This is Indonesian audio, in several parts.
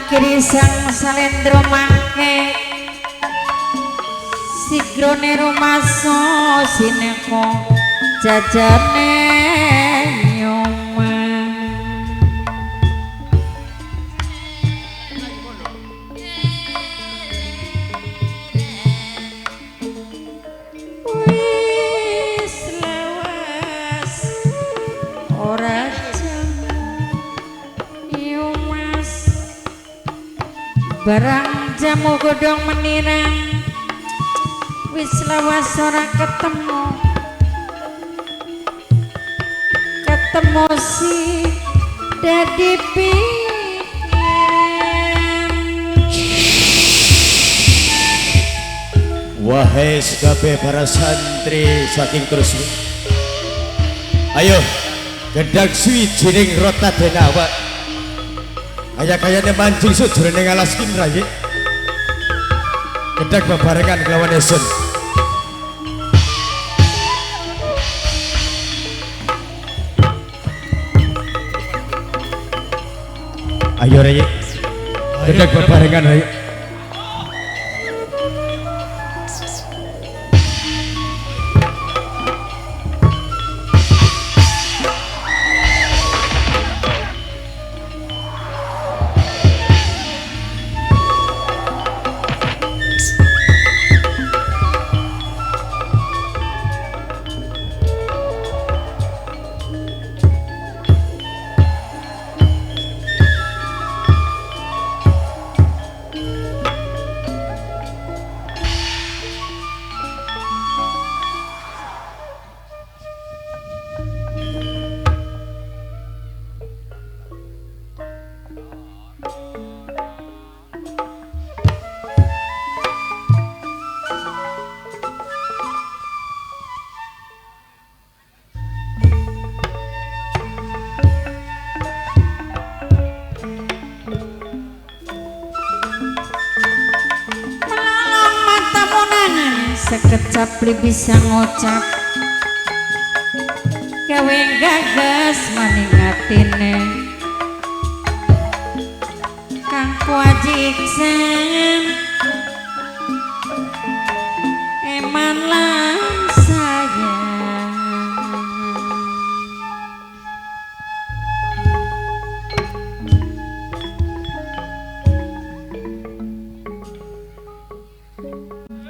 kiri sang salendro mangke sigrone rumaso sineko jajane nyoma wis lawas ora barang jamu godong menirang wis lawas ora ketemu si dadi pikiran. Wahai sekabeh para santri saking terus ayo gendang suwijining rota den awak kaya-kayane mancing sujroning alas kinraye gendang bebarengan kelawan esun. Ayo raye gendang bebarengan raye. Sekecap li bisa ngocap gawe gagas maning atine kang kuajiksan eman lan sayang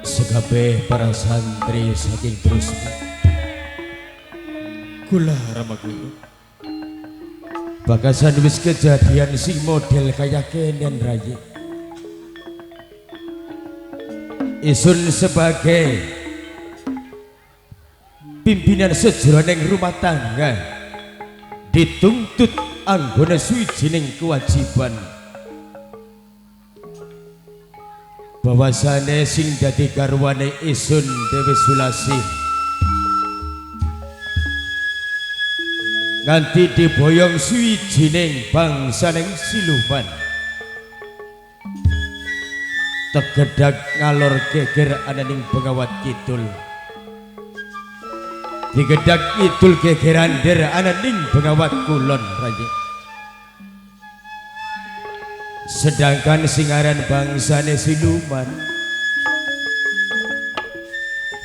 Sekabeh para santri saking terus kula Ramaguru bakasan wis kejadian sing model kaya kenen raye isun sebagai pimpinan sejroning rumah tangga dituntut anggone suwijining kewajiban bahwasane sing dadi garwane isun Dewi Sulasih nganti diboyong suwijining bangsaning siluman tegedak ngalor geger ananing Bengawat Kidul digedak kidul gegeran der ananing Bengawat Kulon raja sedangkan singaran bangsane siluman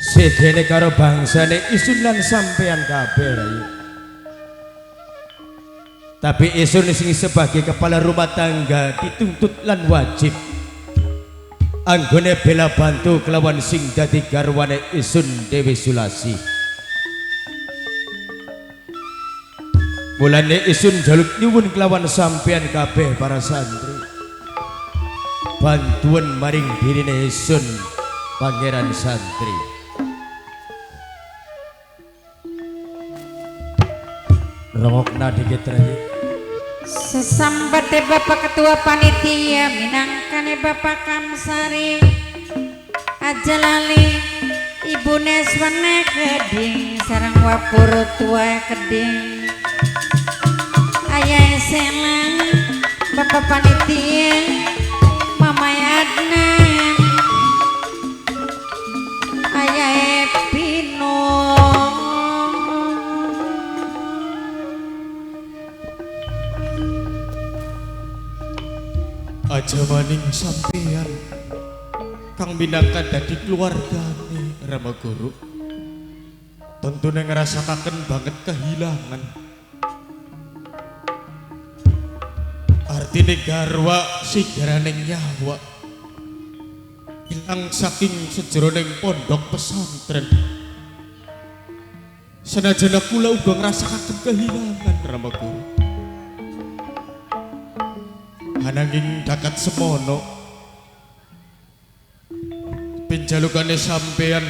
sedene karo bangsane isun lan sampean kabeh rayi tapi isun sing sebagai kepala rumah tangga dituntut lan wajib anggone bela bantu kelawan sing dadi garwane isun Dewi Sulasih mulane isun jaluk nyuwun kelawan sampean kabeh para santri bantuan maring dirine isun pangeran santri rongokna dikit rayi sesambate Bapak Ketua Panitia minangkane Bapak Kamsari aja lali Ibu Neswane Keding sareng wapur tua Keding ayah Selang Bapak Panitia Mama Adnan ayah Epino aja maning sampeyan kang minangka dadi keluargane Rama Guru tentunya ngerasakaken banget kehilangan artine garwa sigarane nyawa ilang saking sejroning pondok pesantren senajan kula uga ngrasakaken kehilangan Rama Guru ananging dakat semono penjalukane sampeyan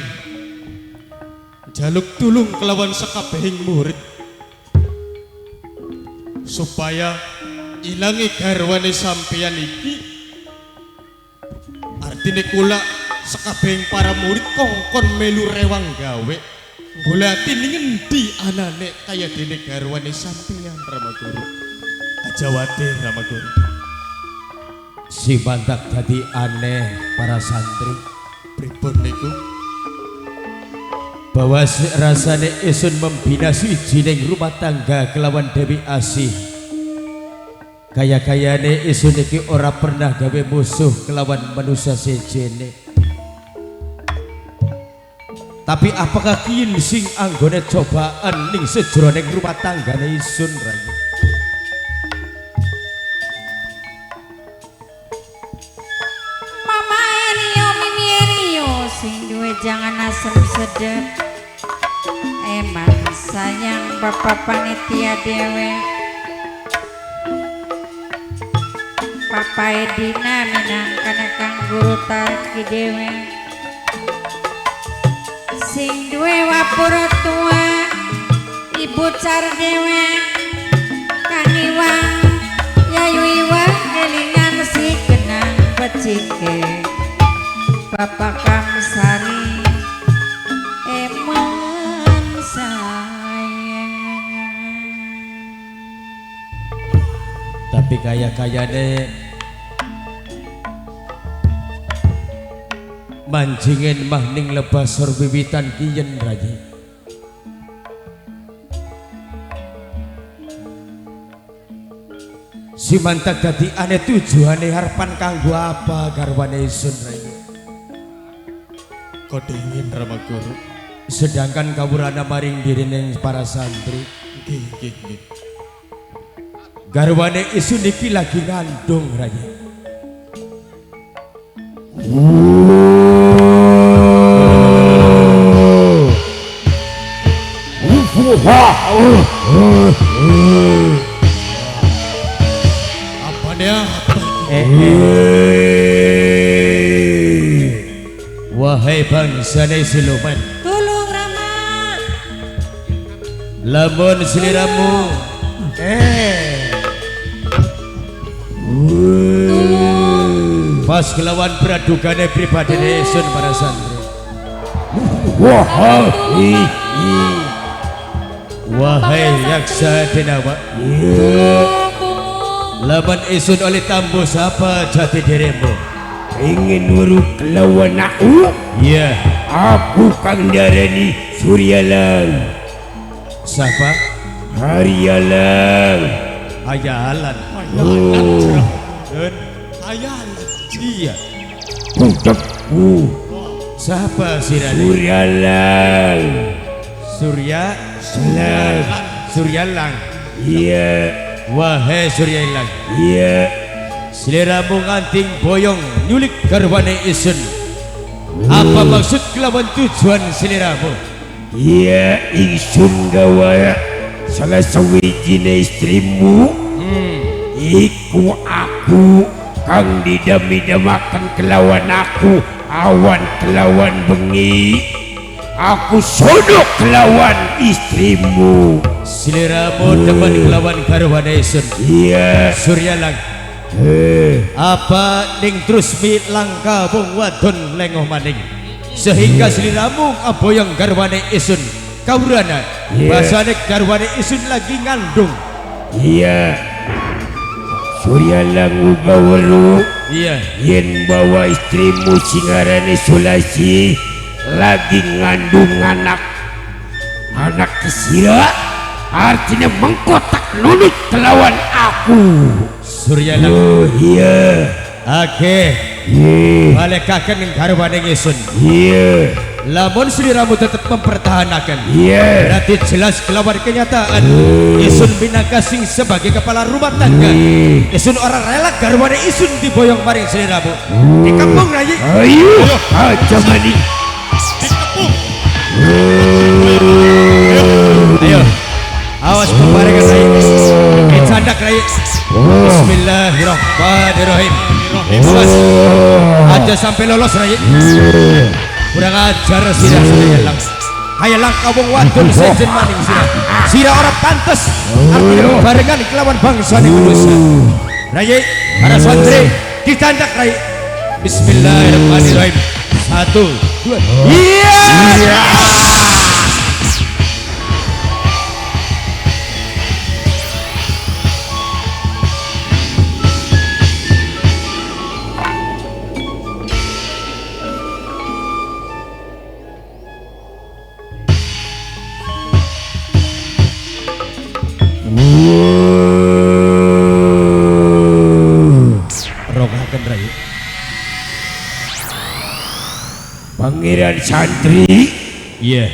jaluk tulung kelawan sakabehing murid supaya ilangi garwane sampeyan iki artine kula sakabehing para murid kongkon melu rewang gawe golati ning endi anane kaya dene garwane sampeyan Rama Guru aja wae Rama Guru si bantak dadi aneh para santri pripun niku bahwa rasane isun membina suwijining rumah tangga kelawan Dewi Asih kaya-kayane isun iki ora pernah gawe musuh kelawan manusia sejene tapi apakah kian sing anggone cobaan ning sejroning rumah tanggane isun rayi Mama Enio Mimi Enio sing duwe jangan asem sedep emang sayang bapak panitia dewe Papa Edina minangkana kang guru tarki dewe sing duwe wapur tua ibu car dewe kang iwang yayu iwang kelingan si kenang pecike Bapak Kamsari emang sayang tapi kaya-kayane manjingen mah ning lebasor wiwitan kiyen rayi si mantak dadi ane tujuane harapan kanggo apa garwane isun rayi kode ingin Rama Guru sedangkan kawurana maring diri ning para santri nggih garwane isun iki lagi ngandung rayi apa dia wahai bangsane siluman tulung Rama lamun seliramu pas kelawan pradugane pribadi isun para santri wahai yaksa denawa lamun isun oleh tambus apa jati dirimu ingin nurut lawan aku iya aku kang darani Suryalang siapa Haryalang ayalan ayalan iya putekku siapa sirani Suryalang Suryalang iya wahai Suryalang iya seliramu nganting boyong nyulik garwane isun apa maksud kelawan tujuan seliramu iya ingsun gawa salah sawijine istrimu iku aku kang didam-idamaken kelawan aku awan kelawan bengi aku sodok kelawan istrimu seliramu demen kelawan garwane isun iya Suryalang apa ning terus mi langka wong wadon lengoh maning sehingga seliramu aboyong garwane isun kawurana basane garwane isun lagi ngandung iya Suryalang uga weruh iya yen bawa istrimu singarane Sulasi lagi ngandung anak kesira artinya mengkotak nunut kelawan aku Suryalang oh iya Oke, balik kaken ning garwane Isun. Iya. Lamun sliramu tetep mempertahankan. Iya. Berarti jelas kelawan kenyataan Isun Minangkasing sebagai kepala rumah tangga. Isun orang rela garwane Isun diboyong maring sliramu. Di kampung Rai. Ayo, aja mani. Dikepung. Ayo. Awas pembarengan Rai. Dicandak Rai. Bismillahirrahmanirrahim. Awas. Aja sampai lolos Rai. Kurang ajar sirah Hayalang. Hayalang kawung wadon sejen maning sirah. Sirah orang pantes. Artinya barengan kelawan bangsa di manusia. Rai, para santri dicandak Rai. Bismillahirrahmanirrahim. 1, 2. Iya. Rogaken Rai. Pangeran Santri, Iya.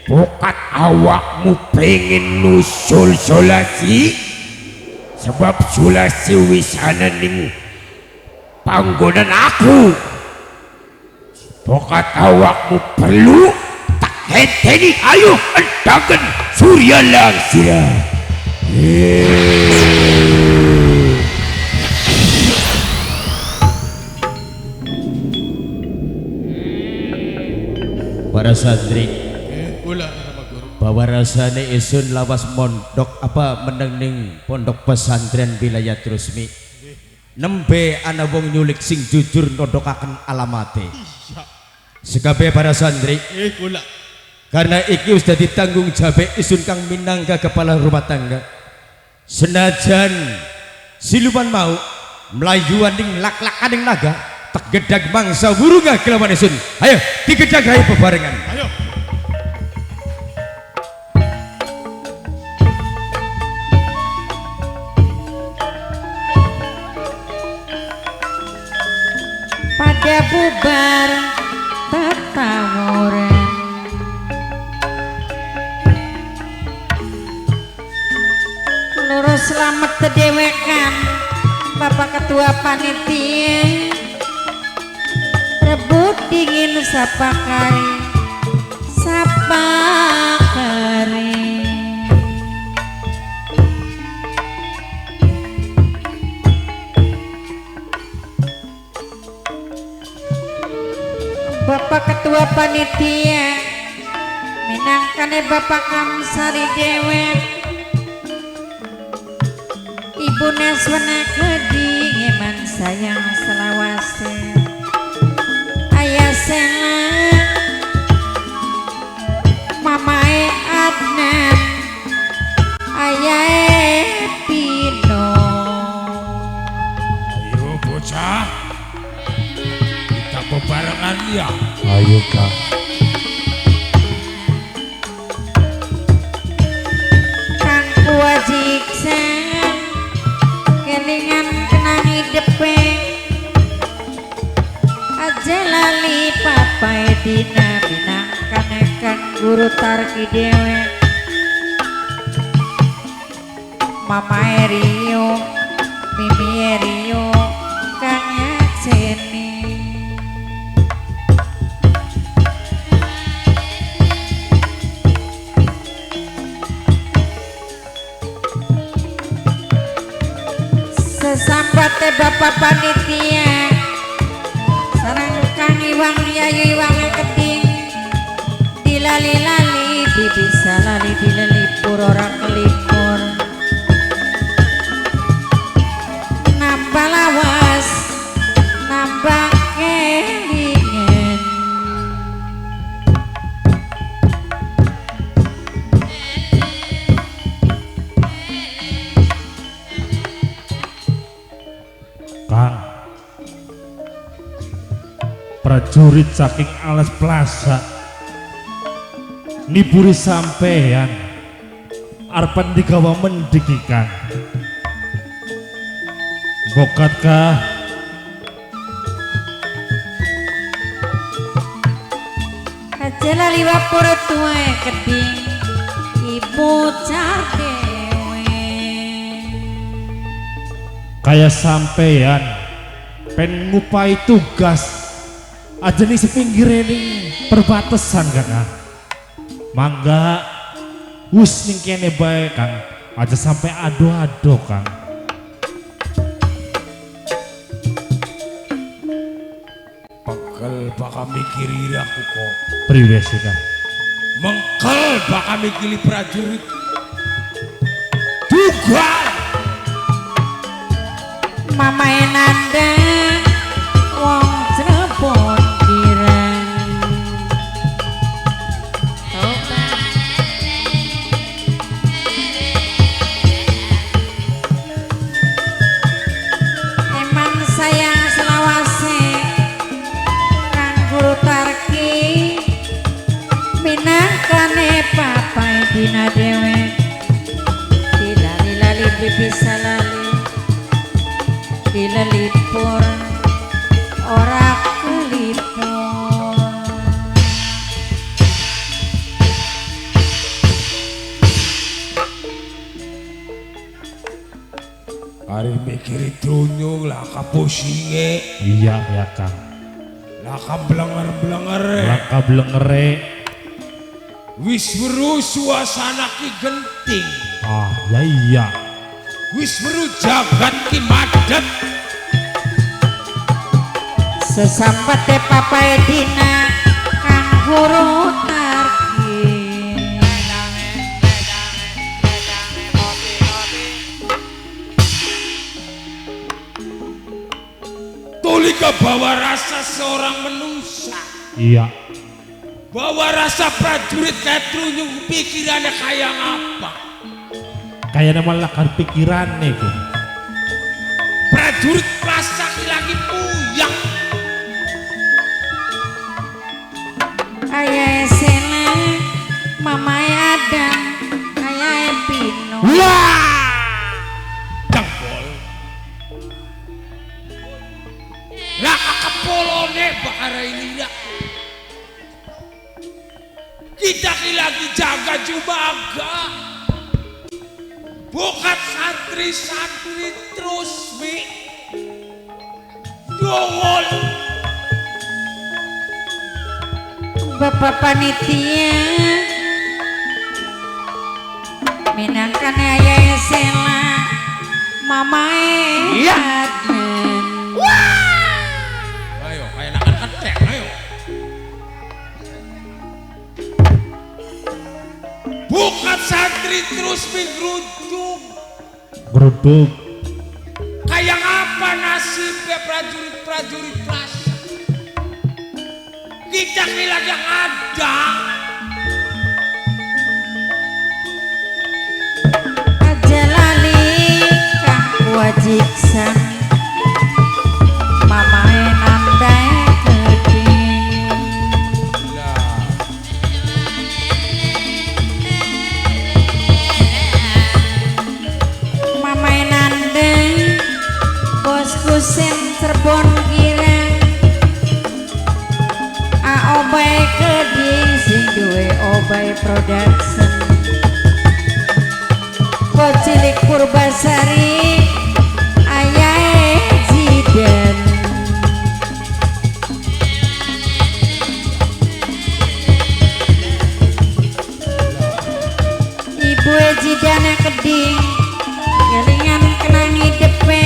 pokat awakmu pengen nusul Sulasi, sebab Sulasi wis ana ning panggonan aku. Pokat awakmu perlu tak heteni, ayo endaken Surya Langsira. Para santri bahwa rasane Isun lawas mondok apa meneng ning pondok pesantren wilayah Trusmi nembe ana wong nyulik sing jujur nodhokaken alamate. Sekabeh para santri karena iki wis dadi tanggung jawab Isun kang minangka kepala rumah tangga. Senajan siluman mau melayu ning lak-lakaning naga tegedag mangsa burunga kelawan Isun. Ayo digedag Rai bebarengan. Ayo. Pada bubar tetawuran lurus selamat tedewekan Bapak Ketua Panitia rebut dingin sapakari Bapak Ketua Panitia minangkane Bapak Kamsari Dewek Ibu Neswana Keding Eman sayang selawase Ayah Sela Mamae Adnan Ayah Pino. Ayo bocah, kita bebarengan ya. Ayo Kak. Kang Kuwajiksen kelingan kenang hidepe aja lali papai dina binangkane Kang Guru Tarki Dewe Mama Rio Mimi Rio Kang Yakseni sesampate Bapak Panitia sarang Kang Iwang Yayu Iwang Keting dilali-lali bisa lali dilelipur orang kelipur nambah lawas nambah kelingan Kang, prajurit saking Alas Plaza niburi sampeyan arepan digawa mendikikan bokatkah wapur tuwe keding ibu cadewe. Kayak sampean pen ngupai tugas aja nih sepinggir ini perbatasan kakak. Mangga wis ning kene bae Kang. Aja sampai ado-ado Kang. Pegel bakal mikiri aku kok. Priwe sih Kang. Mengkel bakal mikiri prajurit. Dugal. Mama nanda wong Cirebon kirang. Emang saya selawase Kang Guru Tarki minangkane papai dina dewe dilali-lali bisa lali dilelipur ora kelipur. Ari mikiri dunyung lah kapusinge. Iya ya Kang. Lah kablenger-blenger. Langkah blengere. Wis weru suasana ki genting. Ah ya iya. Wis weru jagat ki madet. Sesambate papai dina Kang Guru Tarki. Tulika bawa rasa seorang manusia. Iya. Bawa rasa prajurit kayak trunyung pikirannya kayak apa. Kayak nama lakar pikiran nih Kang. Prajurit rasa lagi puyang. Ayah Sela, Mama Adam, Ayah Pino. Wah! Jangkol. Lah kakapolone bakara ini ya. Kita lagi jaga jubaga. Bukan santri-santri terus mi. Dongol. Bapak panitia minangkan Ayah Sela, Mama Adam. Ayo, kayak nakan ketek, ayo. Bukan santri terus menggeruduk. Geruduk. Kayak apa nasibnya prajurit-prajurit kelas? Kita bilang yang ada. Aja lali Kang Wajiksan, Mama nandai keding. Mama nandai bosku sen Cirebon kirang. Obay keding sing duwe Obay Production. Kocilik Purbasari Ayah Jidan. Ibu Jidana keding kelingan kenang hidepe.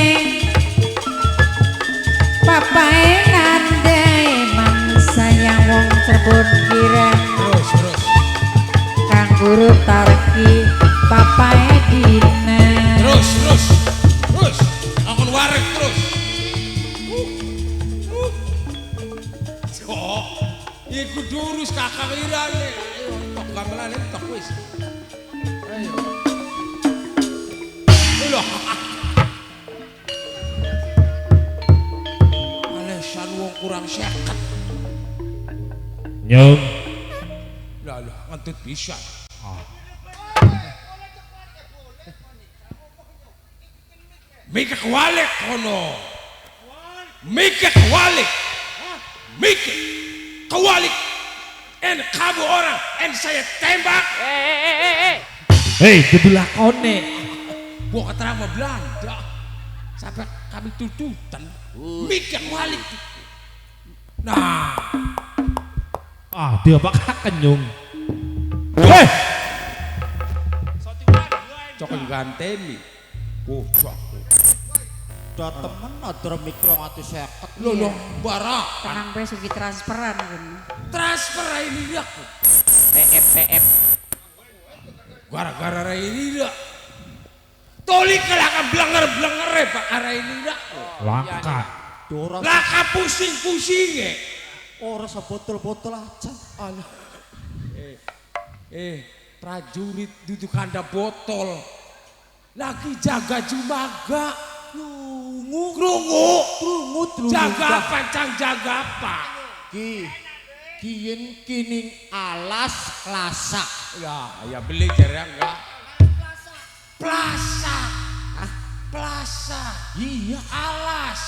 Papai nandai man sayang wong Cirebon kirang. Terus. Kang Guru Tarki papai dina. Terus. Akan warek terus. Cok, iku durus kakak irane. Ayo, tok gamelan tok wis. Ayo. Loh. Alesan wong kurang seket. Nyong. Lah, ngentut bisa. Mikir kwalik kono. Mikir kwalik. and kamu orang and saya tembak. Hei, gebelah kone. Gua keterang sama Belanda sampai kami tuntutan mikir balik. Nah, Dia bakal kenyung. Hei, cokon ganteni. Goblok. Udah temen ada mikro ngatu seket. Lo barak. Tenang bae sugi transferan kan. Transfer ini dia. PF. Gara-gara ini dia. Toli kelaka blenger Pak arah ini dia. langka. Dora Laka pusing-pusing. ora sebotol-botol aja. Alah. Prajurit duduk kanda botol. Lagi jaga jumaga. Krungu. Jaga apa, Cang? Jaga apa? Kiyen kining alas klasa. Ya beli jarang enggak? Plaza. Plaza. Iya, Alas.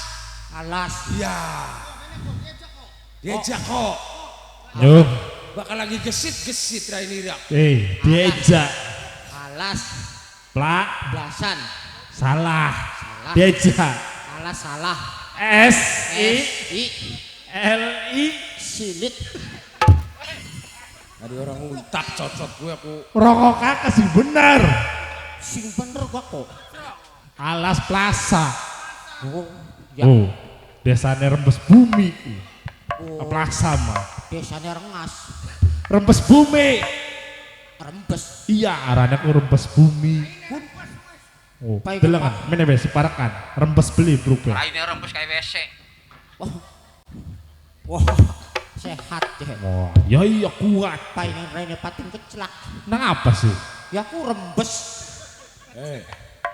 alas. Ya. Diajak kok. Nyung. Bakal lagi gesit-gesit lah ini rak. Diajak. Alas Blasan. blasan. Salah. Diajak. Alas salah. SILI. Silit. Ada orang untak cocok gue aku. Rokok kakak sih bener. Sing bener gua kok. Alas Plaza. Oh, ya. Desanya rembes bumi. Oh, Plaza mah. desane rengas. Rembes bumi. Rembes. Iya, arahnya ku rembes bumi. Baik, Delengan, mana besi parakan. Rembes beli berubah. Lainnya rembes kayak WC. Wah, sehat deh. Wah, ya iya kuat. Painen rene pating kecelak. Nang apa sih? Ya ku rembes.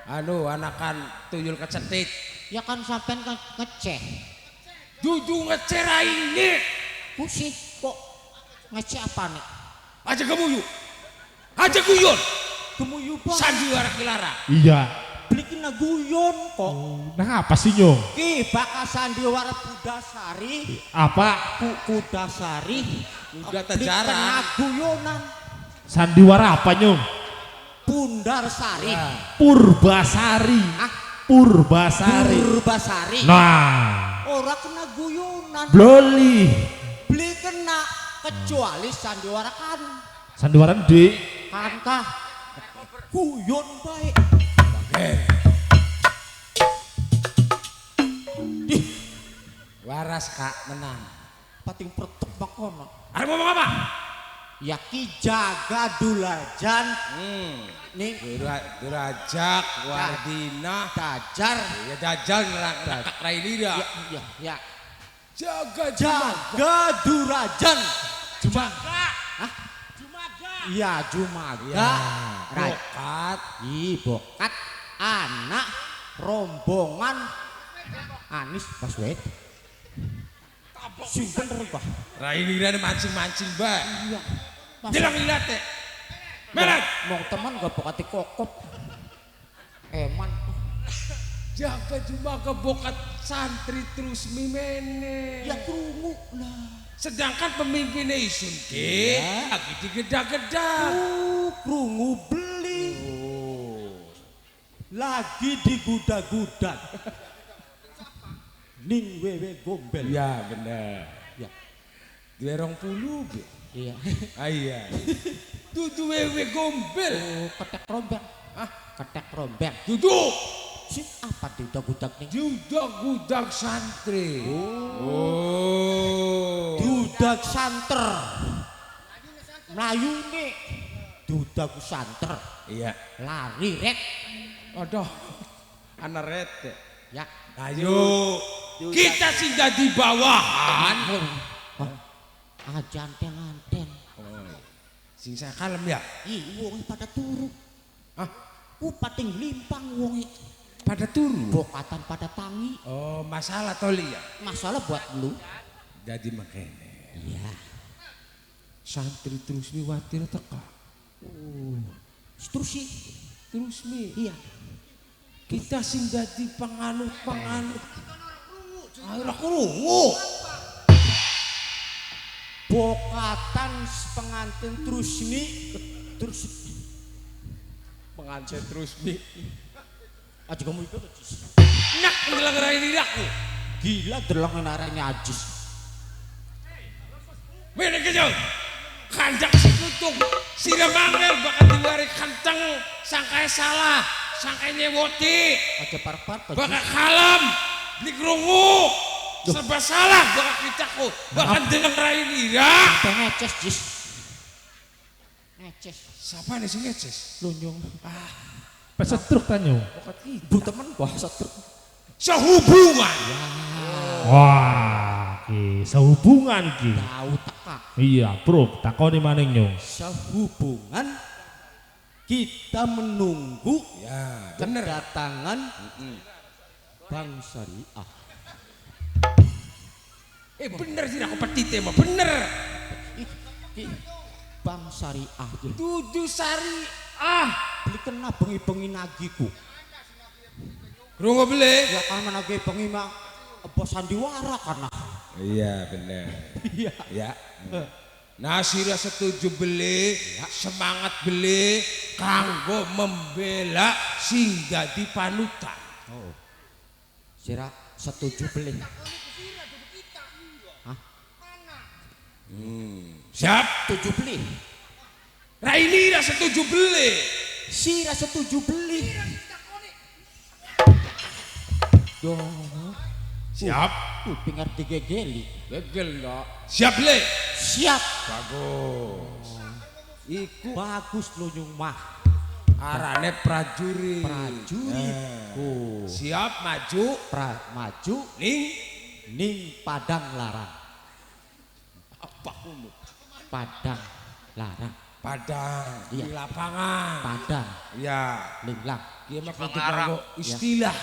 Anakan tuyul kecetit. Ya kan sampean kan ngeceh. Dudu ngecera ini. Pusing kok ngeceh apa nih? Aja kamu yuk. Aja guyon. Gemuyu banget. Sandiwara Kilara. Iya. Belikin guyon kok. Nang apa sih nyong? Ki bakal sandiwara Budasari. Apa? Kudasari. Udah tejaran. Guyonan. Sandiwara apa nyong? Bundar Sari. Purbasari. Purbasari. Purbasari. Nah, Ora kena guyonan. Bloli. Beli kena kecuali sandiwara kan. Sandiwara di Kantah. Guyon baik. Waras Kak menang. Pating pertek makono. Ada ngomong apa? Ya ki jaga dulajan. Nih Durajak, Wardina, dajar. ya Dajjal nekak Rainida. Ya. Jaga Durajan. Jumaga. Iya Jumaga. Ya, Bokat. Bokat. Anak rombongan Anies Baswedan. Sing bener Pak. Rainida mancing-mancing Mbak. Iya. Jelang ilate. Merat. Mau teman gak bokati kokop. Eman. Jaga Jumaga bokat santri terus mimene. Ya krungu lah. Sedangkan pemimpinnya Isun Ki lagi digedak-gedak. Krungu beli. Lagi digudak-gudak. Ning wewe gombel. Ya benar. Ya. 20 be. Iya. Iya. Dudu wewe gombel. Oh, ketek rombeng. Ketek rombeng. Duduk. Sing apa diudak-udak nih? Diudak-udak santri. Oh. Diudak santer. Melayu nih. Diudak santer. Iya. Lari rek. Aduh. Anak rete. Ya. Ayo. Kita singgah di bawahan. Aja anten-anten. Sing saya kalem ya. Ih, wong pada turu. Ku pating limpang wong Pada turu. bokatan pada tangi. Oh, masalah toli ya. Masalah buat lu. Jadi makanya. Iya. Santri terus miwatir teka. Terus sih. Terus mi. Iya. Kita sing dadi penganut. Ayo krungu. bokatan pengantin Trusmi terus Pengantin terus nih. aja kamu itu Nak menjelang rai lidahku. gila delang naranya ajis Mana kejauh? Kanjak si kutung, si remangel bakal diwari kenceng, sangkai salah, sangkai nyewoti, aja par-par bakal kalam, dikerungu, serba salah bakal kitaku, bakal dengan rai lidah. sampai ngeces jis ngeces Siapa nih si ngeces? lunyung Pesetruk tanyo. bu temen bahasa truk Sehubungan. Wah, ki sehubungan ki. tahu tak Iya, Bro, takoni maning nyong. sehubungan kita menunggu Ya, bener. kedatangan Bang Syariah. Bener sih aku petite mah bener. Bang Syariah Dudu sari. beli kena bengi-bengi nagiku Rungo beli. ya kan menagi bengi mah bos sandiwara karena Iya bener. iya Ya. Nasira setuju beli, semangat beli, kanggo membela sehingga di panutan. oh Sira setuju beli Siap? setuju beli Rainira setuju beli. Sira setuju beli yo Siap? kuping arti gegeli Gegel enggak? Siap beli. siap Bagus. Iku bagus lunyung mah arane prajurit. prajurit oh Siap maju maju ning ning padang larang apa kamu? padang larang Padang di Iya. lapangan. padang Ya, linglang dia mah kudu nganggo istilah.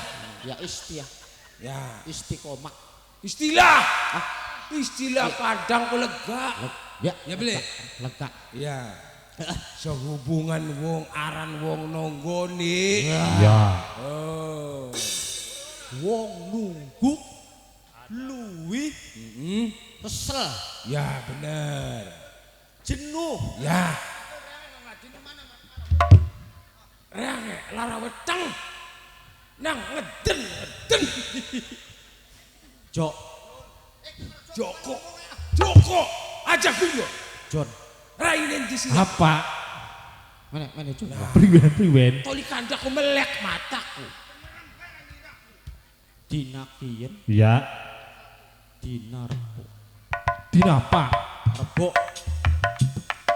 ya istiah Ya, istiqomah istilah. Istilah Padang ku lega. ya Ya, beli. lega Ya. Sehubungan wong aran wong nonggoni. Ya. Oh. wong nunggu luwih kesel Ya bener. jenuh Ya. Range lara weteng. Nang ngeden. Jok Joko. Ajak dulu. John Rainen di sini. Apa? mana John Priwen. Toli kandaku melek mataku. dina kien Ya. dina rebo Dinapa? rebo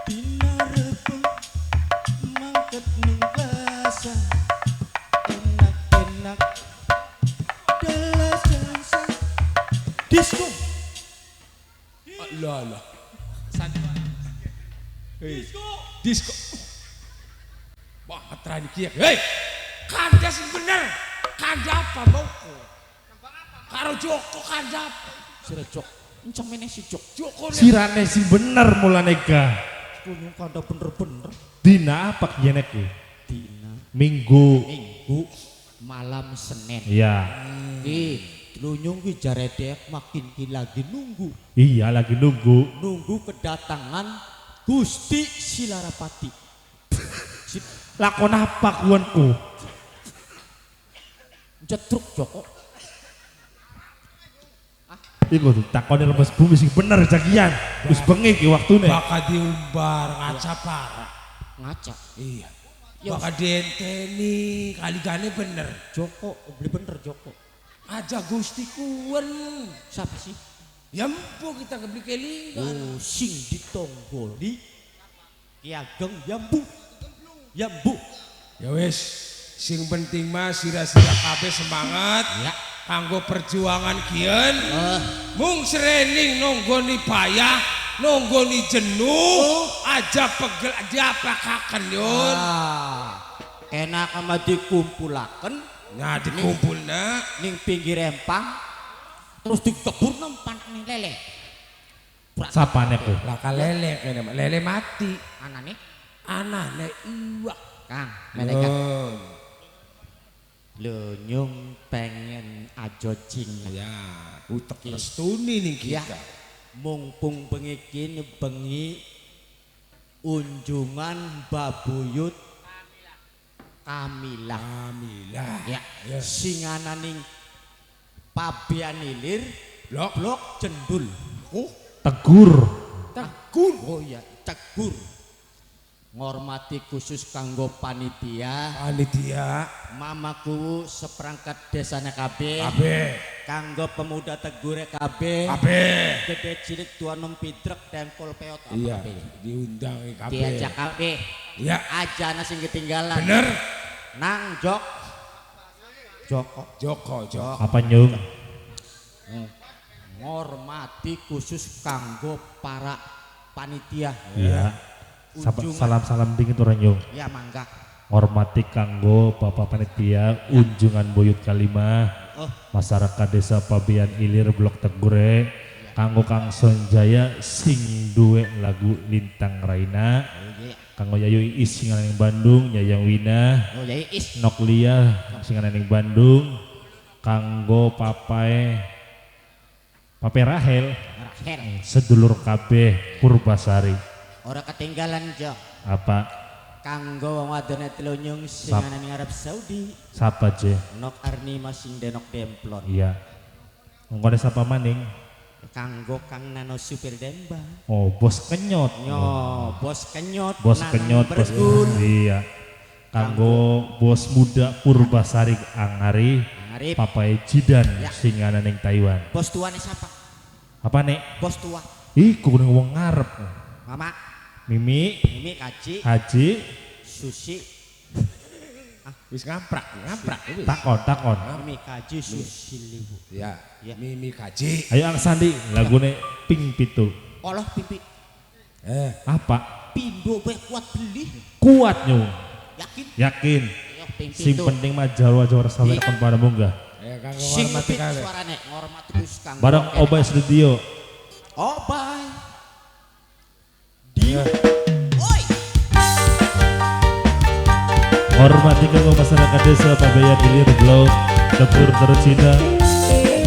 dina rebo mangket ning plaza enak-enak delasa disko Lah. Disco. Wah, ngetran kieu. Hei. Kanda sing bener. Kanda apa mauku? Karo Joko kanda apa? sira jok encang meneh si jok Joko Sirane sing bener mulane ga. kunyung kada bener-bener Dina apa kiyenek ki? dina Minggu. minggu malam Senin Iya. lunyung ki jaredek makin ki lagi nunggu Iya lagi nunggu. kedatangan Gusti Silarapati Lakon apa kuwenku? jetruk Joko Iku tuh takone lemes bumi sing bener jagian. Wis bengi ki waktune. bakal diumbar ngaca parah. ngaca Iya. Yo. Bakal dienteni kaligane bener. Joko beli bener Joko Aja Gusti kuwen. siapa sih Ya empu kita kebeli kelingan. oh sing ditonggoli Ki Ageng Yambu Ya wis, sing penting mah sira-sira kabeh semangat. ya Kanggo perjuangan kian. Mung serening nonggoni payah, nonggoni jenuh, aja pegel diapakaken yun. enak ama dikumpulaken Nah dikumpulna ning pinggir empang terus dikebur nempan ning lele Sapane ku? laka lele kene mah. Lele mati. anane Anane iwak. Kang malaikat Oh, lunyung pengen ajojing ya, utek restuni nih Ya. kita. mumpung bengi kini bengi unjungan babuyut Kamila ya singananing pabean ilir blok jendul Tegur. oh ya tegur ngormati khusus kanggo panitia mamaku seperangkat desanya kabeh kanggo pemuda tegure kabeh gede cilik tua nom pidrek dengkol peot iya diundang kabeh diajak kabeh iya aja sing ketinggalan bener nang Joko Apa nyung? ngormati khusus kanggo para panitia Iya. Salam-salam dingin orang nyung. ya mangga Hormati kanggo Bapak Panitia Unjungan Buyut Kalimah Masyarakat Desa Pabean Ilir Blok Tegure kanggo Kang Sonjaya sing duwe lagu Lintang Raina kanggo Yayu Iis singaning Bandung Yayang Wina Noklia singaning Bandung kanggo Papai Rahel sedulur kabeh Purbasari ora ketinggalan Jo apa kanggo wong wadone telonyong singanan ning Arab Saudi sapa je nok Arni masing denok demplon iya ngone sapa maning kanggo Kang Nano supir Demba oh bos kenyot bos kenyot bos iya kanggo bos muda Purbasari Angari Papai Jidan singanan ning Taiwan bos tuane siapa apa nek bos tua iku kuning wong ngarep Mama Mimi Haji Susi wis ngamprak wis takon Mimi Haji Susi liwu ya Mimi Kaji ayo Ang Sandi lagune Ping Pitu oloh pipi apa pindo bae kuat beli kuat nyung yakin ayo Ping sing Pitu penting mah jawara sawer kon pada munggah ya kanggo sing hormati ngepit kabeh suarane ngormati Gus Kang bareng Obay Studio Obay oi hormati kanggo masyarakat Desa Pabean Ilir Blok Dapur Tercina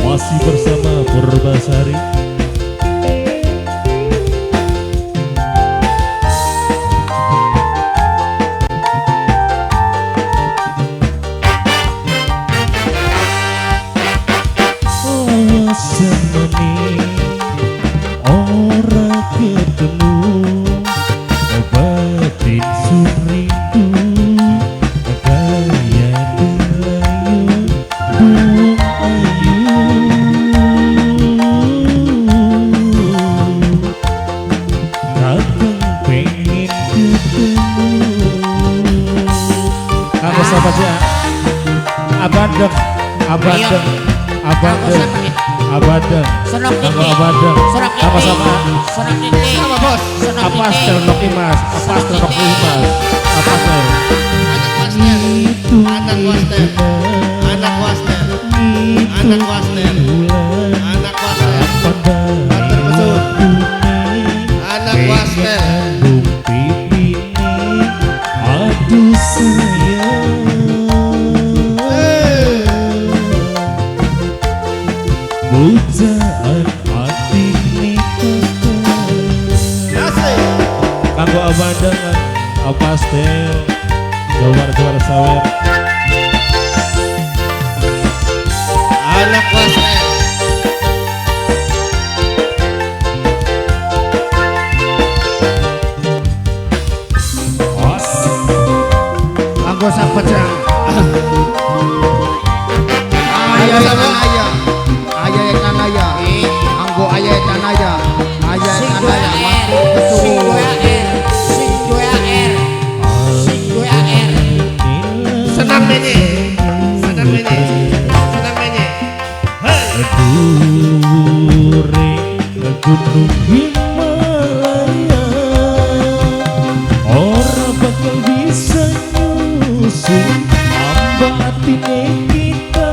masih bersama Purbasari semeni ora ketemu obatin suriku gaya delayu buang ayu kakang pengen ketemu kanggo sapa sih abadeng Senok kanggo iki abadeng senok apa iki sama senok iki apa bos senok apa iki Sternok Imas apa Sternok Imas apa Sternok Anak Waster anak Waster terpesut anak Waster aduh sayang pujaan hati ini kanggo abandangan apa stel jawar sawer anak Waster os kanggo sapa jang ayah sama ayah tanaya anggo ayah tanaya sing dua R senang menye dure gunung Himalaya ora bakal bisa nyusul ambatine kita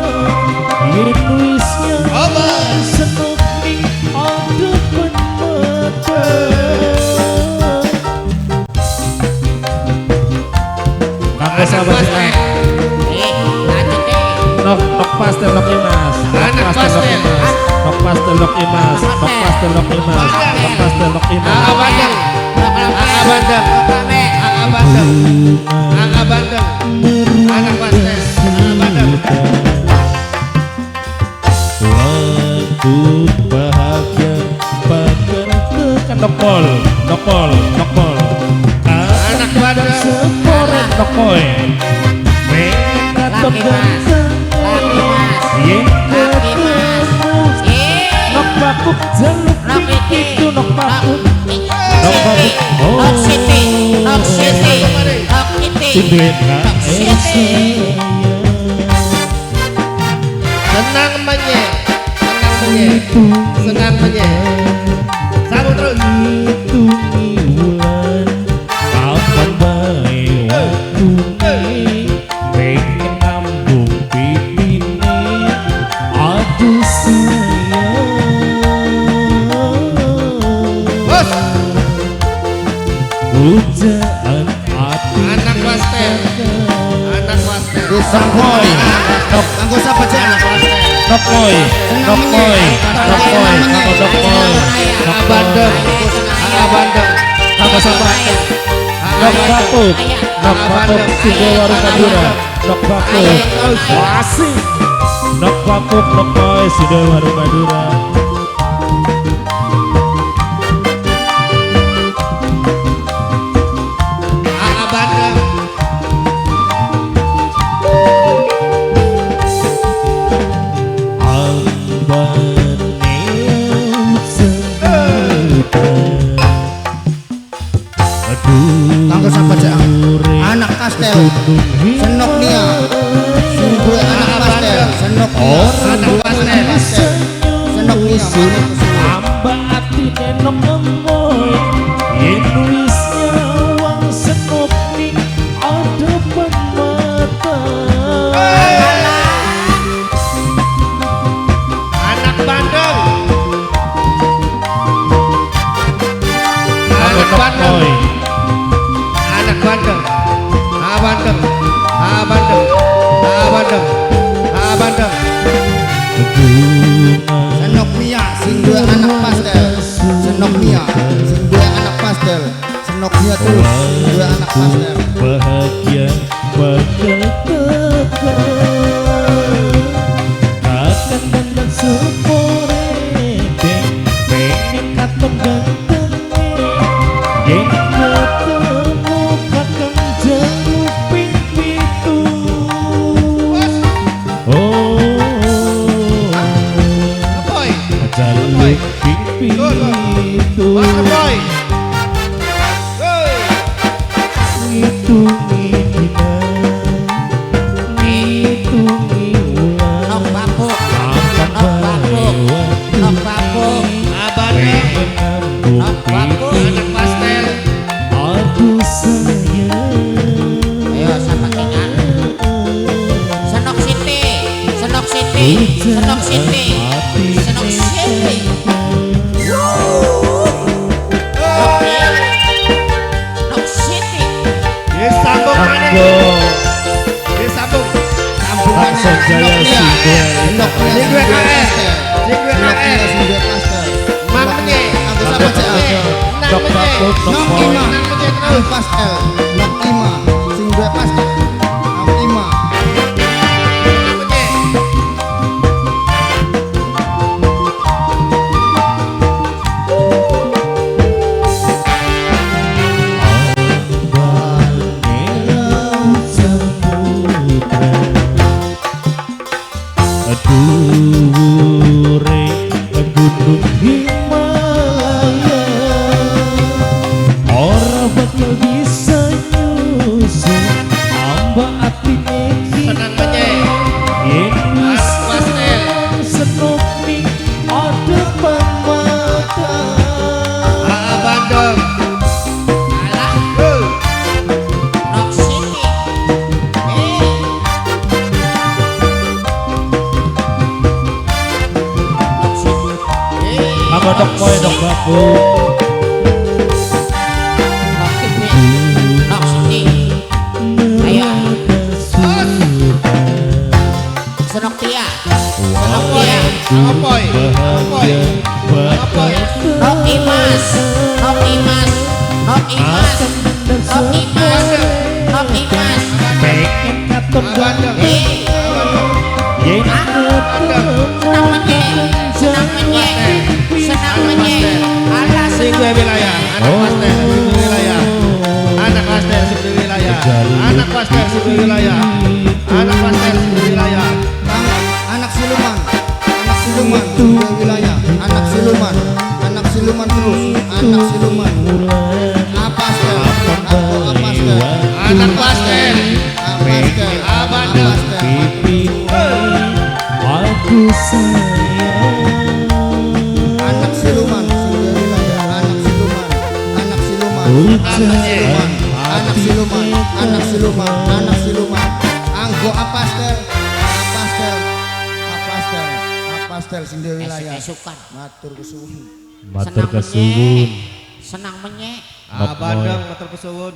yen wis nyaman seneng ning adepan mata kanggo sahabat lanjut deh nok pastel nok imas. Anak pastel. Nok pastel nok imas. Nok pastel nok imas. Nok pastel nok imas. Angga bandeng. Angga bandeng. Angga bandeng. Angga bandeng. Anak pastel. Angga bandeng. Waktu bahagia bahkan tekan nokol. Anak bandeng. Seporet nokoy. Mereka terganteng. Yang ketemu nok bakuk jaluk itu nok bakuk. Nok Siti. Sinduit kak Senang menye. Sambung terus. hitungi bulan kapan bae waktune pengen ngambung pipine aduh sayang Bos. pujaan hati Anak pastel. Anak pastel. nokoy Anggo siapa cek anak pastel? nokoy Angga bandeng. Angga bandeng. apa sama nok bakuk Sido Warung Madura nok bakuk wasih nok bakuk nokoy Sido Warung Madura. Angga bandeng. Kanggo sapa cek? Anak kastel. Senok nia. Sungguh anak pastel. Senok nia. Anak pastel. Senok nia. Amba ati nenok ngemoy yen wis nyawang senop ning adepan mata. Anak bandeng. Anak bandeng. Anak bandeng. Angga bandeng. Angga bandeng. Angga bandeng. Angga bandeng. Senok nia. Sing dua anak pastel. Senok nia. Sing dua anak pastel. Senok nia terus. Dua anak pastel. Bahagia bakal tekan akan dan sepore pengen katon gantengnya yang ketemu kakang jaluk pipitu Boy. jaluk pipitu Mas Boy. ngitungi dina ngitungi ulang kapan bae waktu Abandeng. Anak pastel. aduh sayang Ayo sama kengan. Senok Siti. Senok Siti. Nok Siti. Disambung mana? Disambung. Sambungan Jaya Sinduet. Senok nia. Sing dua KS. Sing dua Senok nia. KS. Sing dua pastel. Mamanya. Kanggo sapa cek? Nok bakuk nok Nok boy ima. Nok pastel. Nok ima. Sing dua pastel. Nok ima. Dure gunung Himalaya ora bakal bisa nyusul amba atine Senang menye. yen wis Pastel. senop ning adepan mata. Abandeng. Apa dok boy dok baku Apoy. bahagia Apoy. Nok Imas, Nok Imas, Nok Imas, Nok Imas, Nok Imas. pengen ketemu yen Senang menyek, senang menyek. Alas Sing duwe wilayah, anak pastel sing duwe wilayah. Anak pastel sing duwe wilayah. Anak pastel sing duwe wilayah. Anak pastel sing duwe wilayah. Anak siluman dua wilayah, anak siluman terus, anak siluman. Apastel, apastel, Anak pastel. apastel, Abandel. aku sayang anak siluman dua wilayah, anak siluman, anak siluman, anak siluman, anak siluman, anak siluman. Anggo apastel, apastel, apastel, apastel sing dua wilayah. Esukan, Matur kesuwun. matur kesuwun senang menyek. Abandel matur kesuwun.